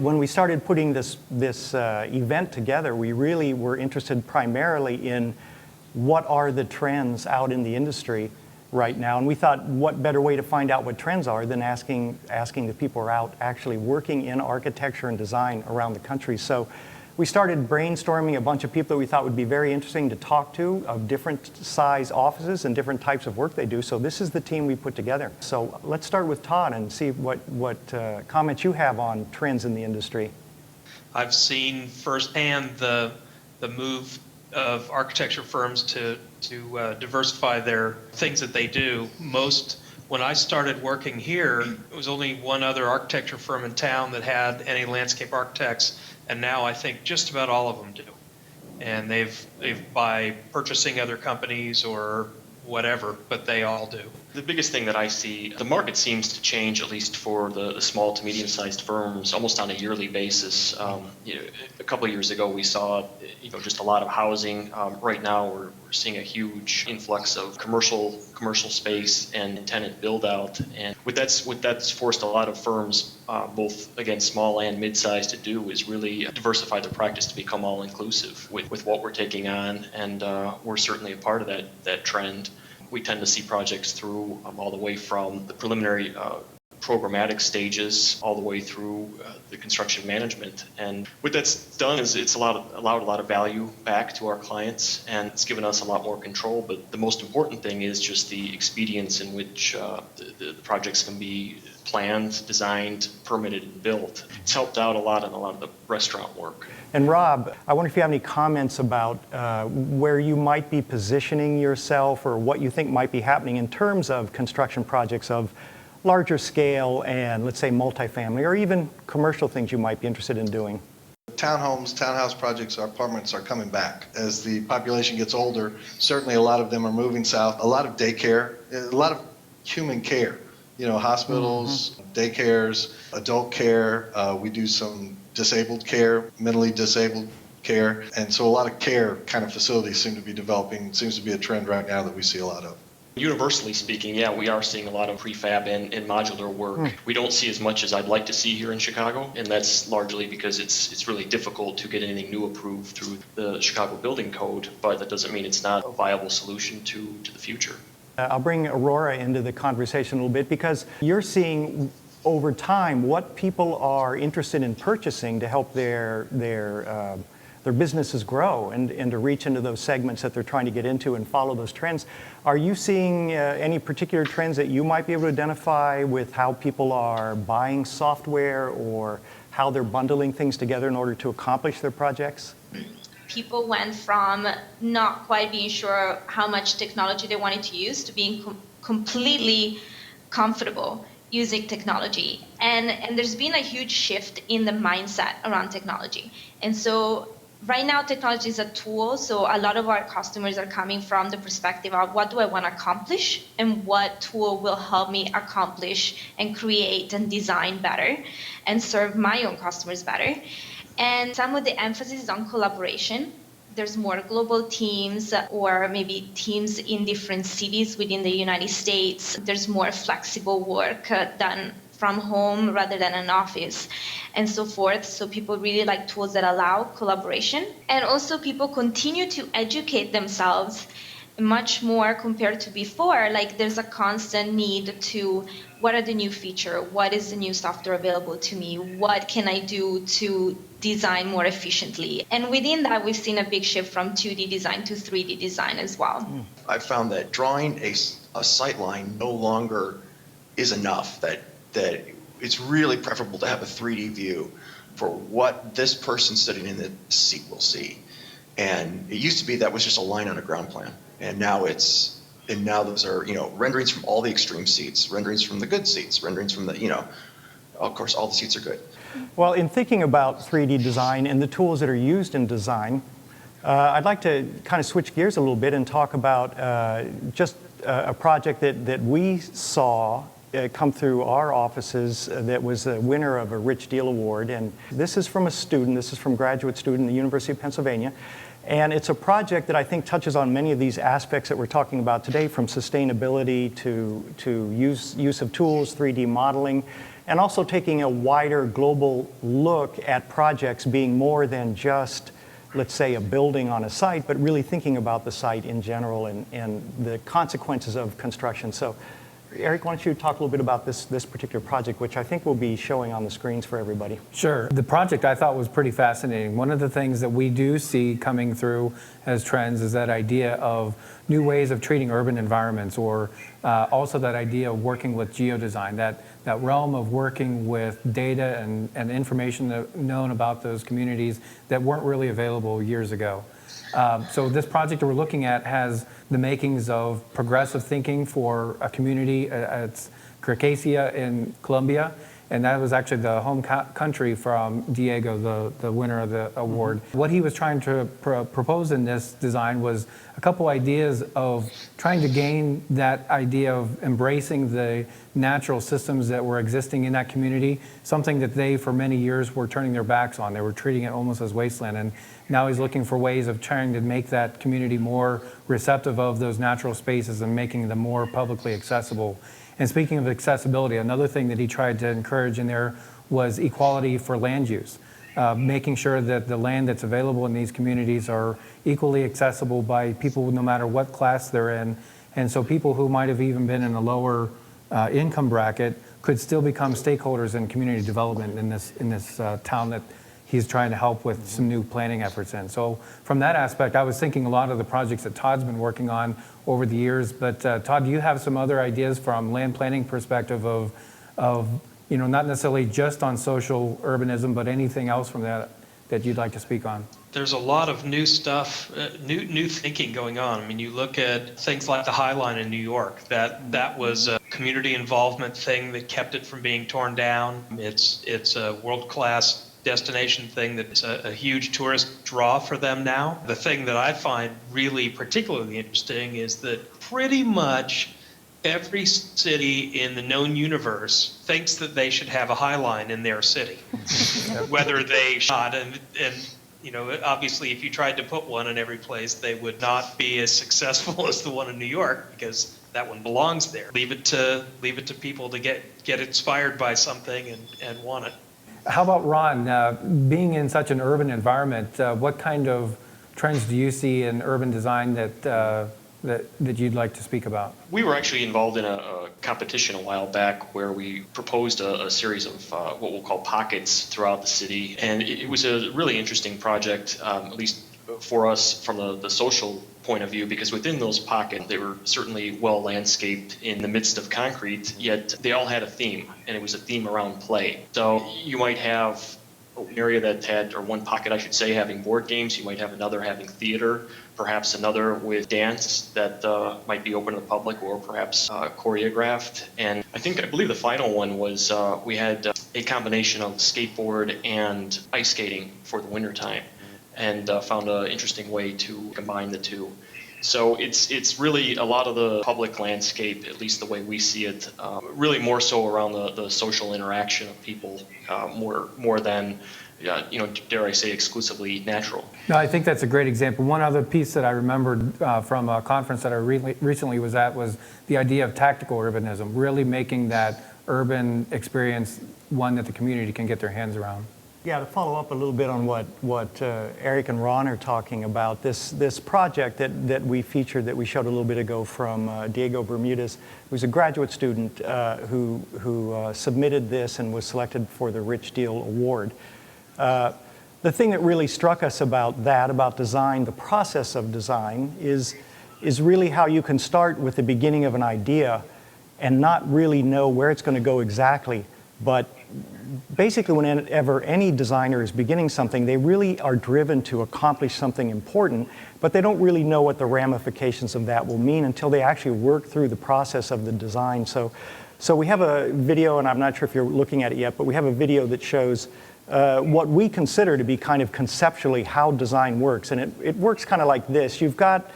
when we started putting this event together, we really were interested primarily in what are the trends out in the industry right now. And we thought, what better way to find out what trends are than asking the people who are out actually working in architecture and design around the country. So we started brainstorming a bunch of people that we thought would be very interesting to talk to, of different size offices and different types of work they do. So this is the team we put together. So let's start with Todd and see what comments you have on trends in the industry. I've seen firsthand the move of architecture firms to diversify their things that they do. When I started working here, it was only one other architecture firm in town that had any landscape architects, and now I think just about all of them do. And they've by purchasing other companies or whatever, but they all do. The biggest thing that I see, the market seems to change, at least for the small to medium-sized firms, almost on a yearly basis. A couple of years ago, we saw just a lot of housing. Right now, we're seeing a huge influx of commercial space and tenant build-out. And what that's forced a lot of firms, both again small and mid-sized, to do is really diversify their practice to become all-inclusive with what we're taking on, and we're certainly a part of that trend. We tend to see projects through all the way from the preliminary programmatic stages all the way through the construction management. And what that's done is it's allowed a lot of value back to our clients, and it's given us a lot more control. But the most important thing is just the expedience in which the projects can be planned, designed, permitted, and built. It's helped out a lot in a lot of the restaurant work. And Rob, I wonder if you have any comments about where you might be positioning yourself or what you think might be happening in terms of construction projects of larger scale and, let's say, multifamily, or even commercial things you might be interested in doing. Townhomes, townhouse projects, apartments are coming back. As the population gets older, certainly a lot of them are moving south. A lot of daycare, a lot of human care, hospitals, daycares, adult care. We do some disabled care, mentally disabled care. And so a lot of care kind of facilities seem to be developing. It seems to be a trend right now that we see a lot of. Universally speaking, yeah, we are seeing a lot of prefab and modular work. We don't see as much as I'd like to see here in Chicago, and that's largely because it's really difficult to get anything new approved through the Chicago Building Code, but that doesn't mean it's not a viable solution to the future. I'll bring Aurora into the conversation a little bit, because you're seeing over time what people are interested in purchasing to help their businesses grow and to reach into those segments that they're trying to get into and follow those trends. Are you seeing any particular trends that you might be able to identify with how people are buying software or how they're bundling things together in order to accomplish their projects? People went from not quite being sure how much technology they wanted to use to being completely comfortable using technology. And there's been a huge shift in the mindset around technology. And so right now, technology is a tool, so a lot of our customers are coming from the perspective of what do I want to accomplish and what tool will help me accomplish and create and design better and serve my own customers better. And some of the emphasis is on collaboration. There's more global teams or maybe teams in different cities within the United States. There's more flexible work done from home rather than an office and so forth. So people really like tools that allow collaboration. And also people continue to educate themselves much more compared to before. Like there's a constant need to, what are the new features? What is the new software available to me? What can I do to design more efficiently? And within that, we've seen a big shift from 2D design to 3D design as well. I've found that drawing a sight line no longer is enough, that it's really preferable to have a 3D view for what this person sitting in the seat will see. And it used to be that was just a line on a ground plan. And now those are, renderings from all the extreme seats, renderings from the good seats, renderings from the, of course, all the seats are good. Well, in thinking about 3D design and the tools that are used in design, I'd like to kind of switch gears a little bit and talk about just a project that we saw come through our offices that was a winner of a Rich Deal Award. And this is from a student, this is from a graduate student at the University of Pennsylvania. And it's a project that I think touches on many of these aspects that we're talking about today, from sustainability to use of tools, 3D modeling. and also taking a wider global look at projects being more than just, let's say, a building on a site, but really thinking about the site in general and the consequences of construction. So, Eric, why don't you talk a little bit about this particular project, which I think will be showing on the screens for everybody. Sure. The project I thought was pretty fascinating. One of the things that we do see coming through as trends is that idea of new ways of treating urban environments, or also that idea of working with geodesign, that realm of working with data and information known about those communities that weren't really available years ago. So this project that we're looking at has the makings of progressive thinking for a community. It's Circassia in Colombia, and that was actually the home country from Diego, the winner of the award. What he was trying to propose in this design was a couple ideas of trying to gain that idea of embracing the natural systems that were existing in that community, something that they for many years were turning their backs on. They were treating it almost as wasteland, and now he's looking for ways of trying to make that community more receptive of those natural spaces and making them more publicly accessible. And speaking of accessibility, another thing that he tried to encourage in there was equality for land use, making sure that the land that's available in these communities are equally accessible by people no matter what class they're in. And so people who might have even been in a lower income bracket could still become stakeholders in community development in this town that he's trying to help with some new planning efforts in. So from that aspect, I was thinking a lot of the projects that Todd's been working on over the years. But Todd, do you have some other ideas from land planning perspective of not necessarily just on social urbanism, but anything else from that you'd like to speak on? There's a lot of new stuff, new thinking going on. I mean, you look at things like the High Line in New York. That was a community involvement thing that kept it from being torn down. It's a world-class destination thing that's a huge tourist draw for them now. The thing that I find really particularly interesting is that pretty much every city in the known universe thinks that they should have a High Line in their city, whether they should. And obviously, if you tried to put one in every place, they would not be as successful as the one in New York, because that one belongs there. Leave it to people to get inspired by something and want it. How about Ron? Being in such an urban environment, what kind of trends do you see in urban design that you'd like to speak about? We were actually involved in a competition a while back where we proposed a series of what we'll call pockets throughout the city. And it was a really interesting project, at least for us from the social point of view, because within those pockets, they were certainly well landscaped in the midst of concrete, yet they all had a theme, and it was a theme around play. So you might have an area that had, or one pocket I should say, having board games. You might have another having theater, perhaps another with dance that might be open to the public, or perhaps choreographed. And I believe the final one was we had a combination of skateboard and ice skating for the wintertime, and found an interesting way to combine the two. So it's really a lot of the public landscape, at least the way we see it, really more so around the social interaction of people, more than, dare I say, exclusively natural. No, I think that's a great example. One other piece that I remembered from a conference that I recently was at was the idea of tactical urbanism, really making that urban experience one that the community can get their hands around. Yeah, to follow up a little bit on what Eric and Ron are talking about, this project that we featured, that we showed a little bit ago from Diego Bermudez, who's a graduate student who submitted this and was selected for the Rich Deal Award. The thing that really struck us about design, the process of design, is really how you can start with the beginning of an idea and not really know where it's going to go exactly, but basically, whenever any designer is beginning something, they really are driven to accomplish something important, but they don't really know what the ramifications of that will mean until they actually work through the process of the design. So we have a video, and I'm not sure if you're looking at it yet, but we have a video that shows what we consider to be kind of conceptually how design works. And it works kind of like this. You've got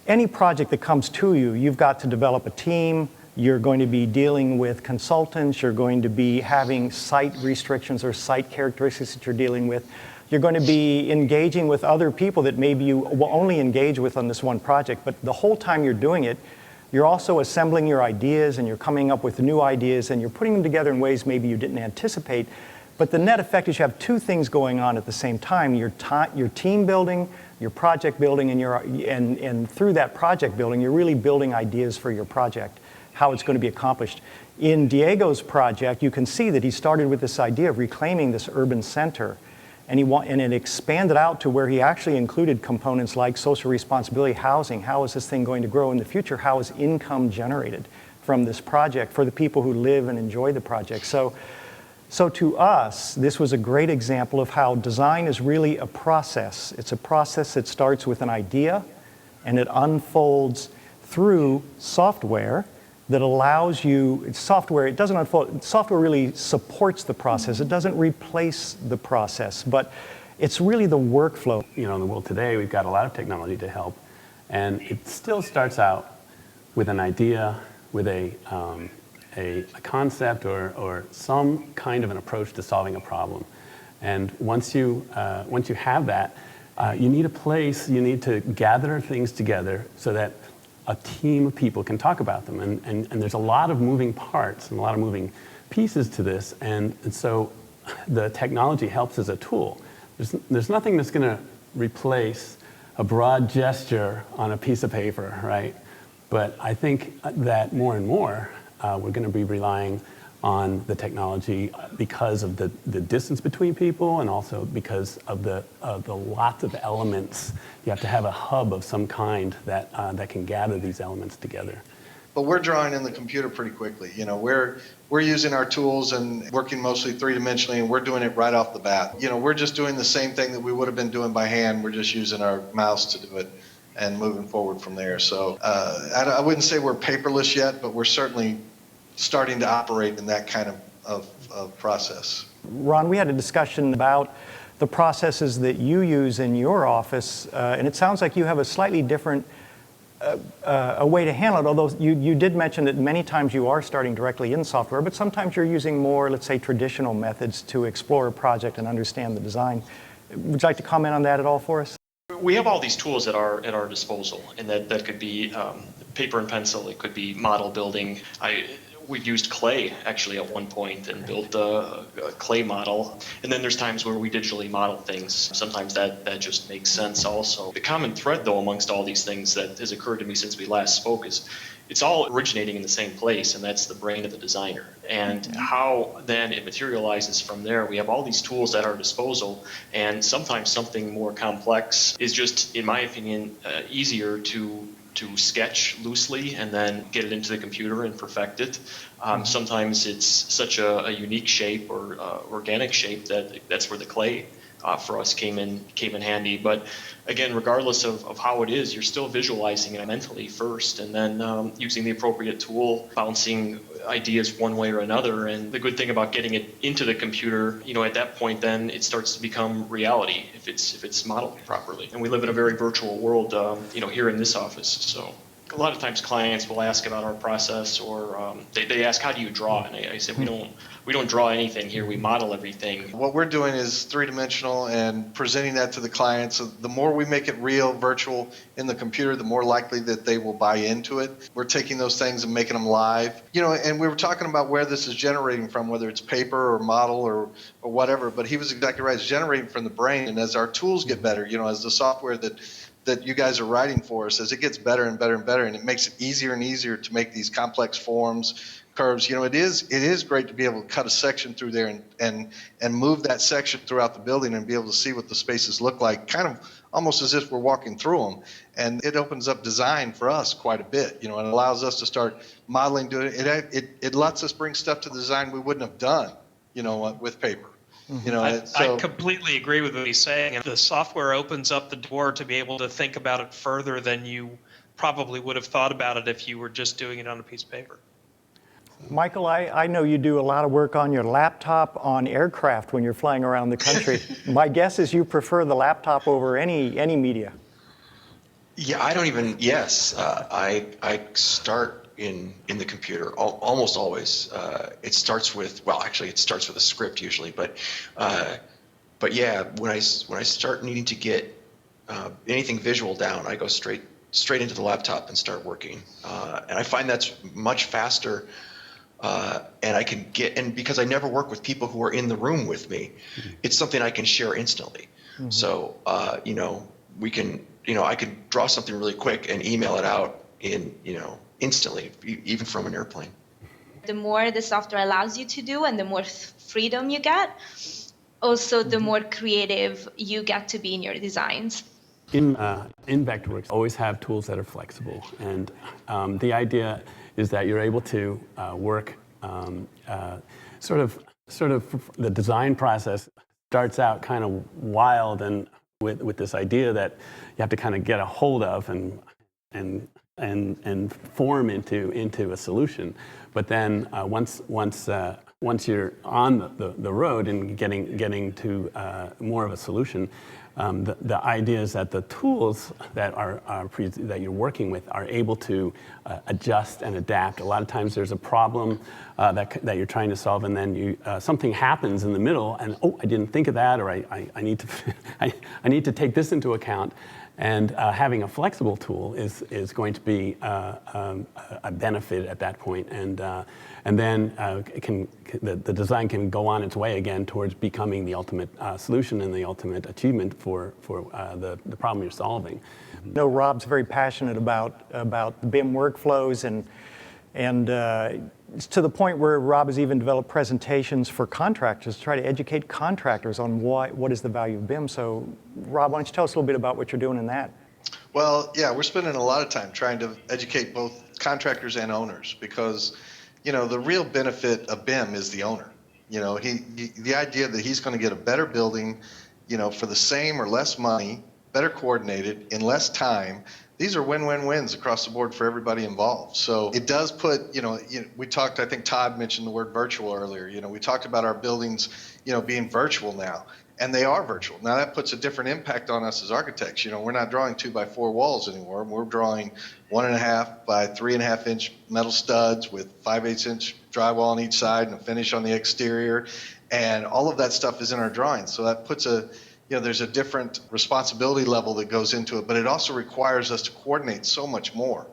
any project that comes to you, you've got to develop a team. You're going to be dealing with consultants. You're going to be having site restrictions or site characteristics that you're dealing with. You're going to be engaging with other people that maybe you will only engage with on this one project. But the whole time you're doing it, you're also assembling your ideas and you're coming up with new ideas and you're putting them together in ways maybe you didn't anticipate. But the net effect is you have two things going on at the same time. Your team building, your project building, and through that project building, you're really building ideas for your project, how it's going to be accomplished. In Diego's project, you can see that he started with this idea of reclaiming this urban center. And it expanded out to where he actually included components like social responsibility, housing. How is this thing going to grow in the future? How is income generated from this project for the people who live and enjoy the project? So to us, this was a great example of how design is really a process. It's a process that starts with an idea and it unfolds through software that allows you, software, it doesn't unfold, software really supports the process. It doesn't replace the process, but it's really the workflow. You know, in the world today, we've got a lot of technology to help, and it still starts out with an idea, with a concept or some kind of an approach to solving a problem. And once you have that, you need a place, you need to gather things together so that a team of people can talk about them. And there's a lot of moving parts and a lot of moving pieces to this. And so the technology helps as a tool. There's nothing that's going to replace a broad gesture on a piece of paper, right? But I think that more and more, we're going to be relying on the technology because of the distance between people and also because of the lots of elements. You have to have a hub of some kind that can gather these elements together. But we're drawing in the computer pretty quickly. You know, we're using our tools and working mostly three-dimensionally, and we're doing it right off the bat. You know, we're just doing the same thing that we would have been doing by hand. We're just using our mouse to do it and moving forward from there. So I wouldn't say we're paperless yet, but we're certainly starting to operate in that kind of process. Ron, we had a discussion about the processes that you use in your office, and it sounds like you have a slightly different a way to handle it, although you did mention that many times you are starting directly in software, but sometimes you're using more, let's say, traditional methods to explore a project and understand the design. Would you like to comment on that at all for us? We have all these tools at our disposal, and that could be paper and pencil, it could be model building. We've used clay actually at one point and built a clay model. And then there's times where we digitally model things. Sometimes that just makes sense also. The common thread though amongst all these things that has occurred to me since we last spoke is it's all originating in the same place, and that's the brain of the designer. And how then it materializes from there. We have all these tools at our disposal, and sometimes something more complex is just, in my opinion, easier to sketch loosely and then get it into the computer and perfect it. Sometimes it's such a unique shape or organic shape that's where the clay for us came in handy. But again, regardless of how it is, you're still visualizing it mentally first, and then using the appropriate tool, bouncing ideas one way or another. And the good thing about getting it into the computer, at that point, then it starts to become reality if it's modeled properly. And we live in a very virtual world, here in this office. So a lot of times clients will ask about our process, or they ask, how do you draw? And I said, we don't draw anything here. We model everything. What we're doing is three-dimensional and presenting that to the clients. So the more we make it real, virtual in the computer, the more likely that they will buy into it. We're taking those things and making them live. And we were talking about where this is generating from, whether it's paper or model or whatever, but he was exactly right. It's generating from the brain. And as our tools get better, as the software that you guys are writing for us, as it gets better and better and better, and it makes it easier and easier to make these complex forms, curves. It is great to be able to cut a section through there and move that section throughout the building and be able to see what the spaces look like, kind of almost as if we're walking through them. And it opens up design for us quite a bit, and allows us to start modeling, doing it. It lets us bring stuff to the design we wouldn't have done, with paper. I completely agree with what he's saying. And the software opens up the door to be able to think about it further than you probably would have thought about it if you were just doing it on a piece of paper. Michael, I know you do a lot of work on your laptop on aircraft when you're flying around the country. My guess is you prefer the laptop over any media. Yeah, I don't even. Yes, I start in the computer almost always. It starts with it starts with a script usually, but yeah, when I start needing to get anything visual down, I go straight straight into the laptop and start working. And I find that's much faster. And I can and because I never work with people who are in the room with me, it's something I can share instantly. So, we can, I can draw something really quick and email it out in, instantly, even from an airplane. The more the software allows you to do and the more freedom you get, also the more creative you get to be in your designs. In Vectorworks, always have tools that are flexible, and the idea is that you're able to work sort of the design process starts out kind of wild and with this idea that you have to kind of get a hold of and form into a solution, but then once you're on the road and getting to more of a solution, the idea is that the tools that that you're working with are able to adjust and adapt. A lot of times there's a problem that you're trying to solve, and then something happens in the middle, and I didn't think of that, or I need to I need to take this into account. And having a flexible tool is going to be a benefit at that point, and then the design can go on its way again towards becoming the ultimate solution and the ultimate achievement for the problem you're solving. Rob's very passionate about the BIM workflows, and it's to the point where Rob has even developed presentations for contractors to try to educate contractors on what is the value of BIM. So, Rob, why don't you tell us a little bit about what you're doing in that? Well, yeah, we're spending a lot of time trying to educate both contractors and owners, because, the real benefit of BIM is the owner. The idea that he's going to get a better building, for the same or less money, better coordinated, in less time. These are win-win-wins across the board for everybody involved. So it does put, we talked, I think Todd mentioned the word virtual earlier. We talked about our buildings, being virtual now, and they are virtual. Now that puts a different impact on us as architects. We're not drawing 2x4 walls anymore. We're drawing 1.5 by 3.5 inch metal studs with 5/8 inch drywall on each side and a finish on the exterior. And all of that stuff is in our drawings. So that puts there's a different responsibility level that goes into it, but it also requires us to coordinate so much more,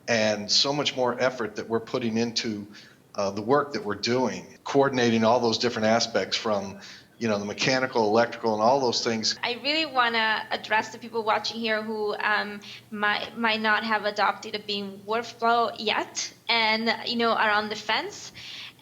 and so much more effort that we're putting into the work that we're doing, coordinating all those different aspects from, the mechanical, electrical, and all those things. I really want to address the people watching here who might not have adopted a BIM workflow yet and, are on the fence.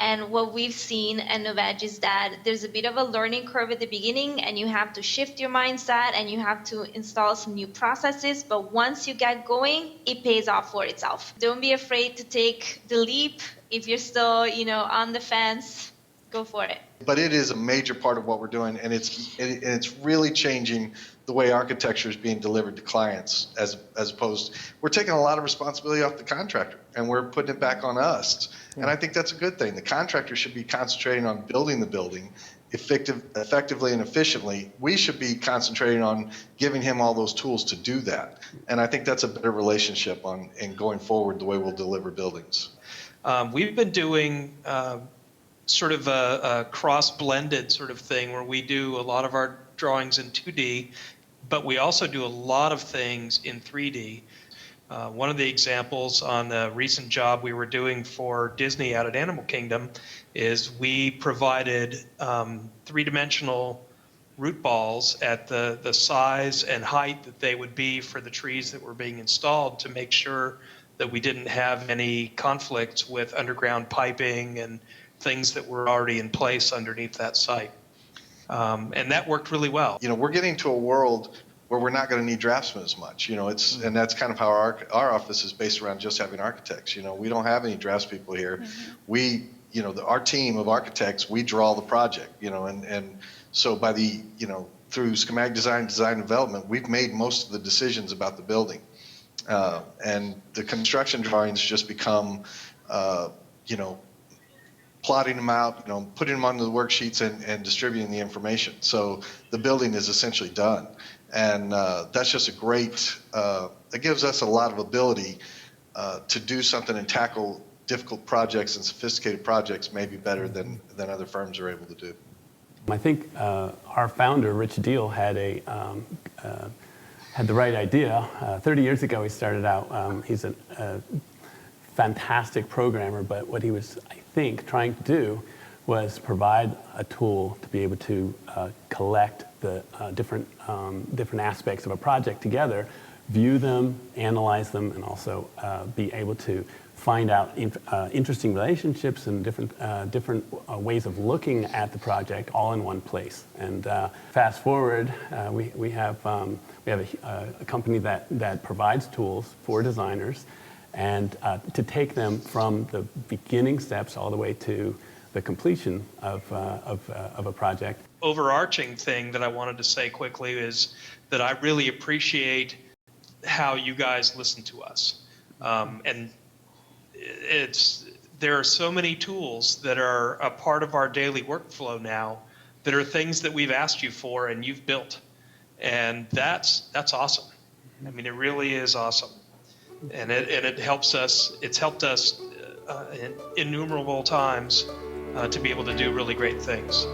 And what we've seen at Novage is that there's a bit of a learning curve at the beginning, and you have to shift your mindset and you have to install some new processes. But once you get going, it pays off for itself. Don't be afraid to take the leap. If you're still, on the fence, go for it. But it is a major part of what we're doing, and it's really changing the way architecture is being delivered to clients, as opposed, we're taking a lot of responsibility off the contractor and we're putting it back on us. And I think that's a good thing. The contractor should be concentrating on building the building effectively and efficiently. We should be concentrating on giving him all those tools to do that. And I think that's a better relationship in going forward, the way we'll deliver buildings. We've been doing sort of a cross-blended sort of thing where we do a lot of our drawings in 2D, but we also do a lot of things in 3D. One of the examples on the recent job we were doing for Disney out at Animal Kingdom is we provided three-dimensional root balls at the size and height that they would be for the trees that were being installed, to make sure that we didn't have any conflicts with underground piping and things that were already in place underneath that site. And that worked really well. We're getting to a world where we're not going to need draftsmen as much. And that's kind of how our office is based around just having architects. We don't have any draftspeople here. Mm-hmm. We, our team of architects, we draw the project. And so by through schematic design development, we've made most of the decisions about the building. And the construction drawings just become, plotting them out, putting them onto the worksheets and distributing the information. So the building is essentially done. And that's just a great, it gives us a lot of ability to do something and tackle difficult projects and sophisticated projects maybe better than other firms are able to do. I think our founder, Rich Deal, had had the right idea. 30 years ago, he started out, he's a fantastic programmer, but what he was, I think, trying to do was provide a tool to be able to collect the different aspects of a project together, view them, analyze them, and also be able to find out interesting relationships and different ways of looking at the project all in one place. And fast forward, we have a company that provides tools for designers, and to take them from the beginning steps all the way to the completion of a project. Overarching thing that I wanted to say quickly is that I really appreciate how you guys listen to us. And there are so many tools that are a part of our daily workflow now that are things that we've asked you for and you've built. And that's awesome. I mean, it really is awesome. And it helps us, it's helped us in innumerable times to be able to do really great things.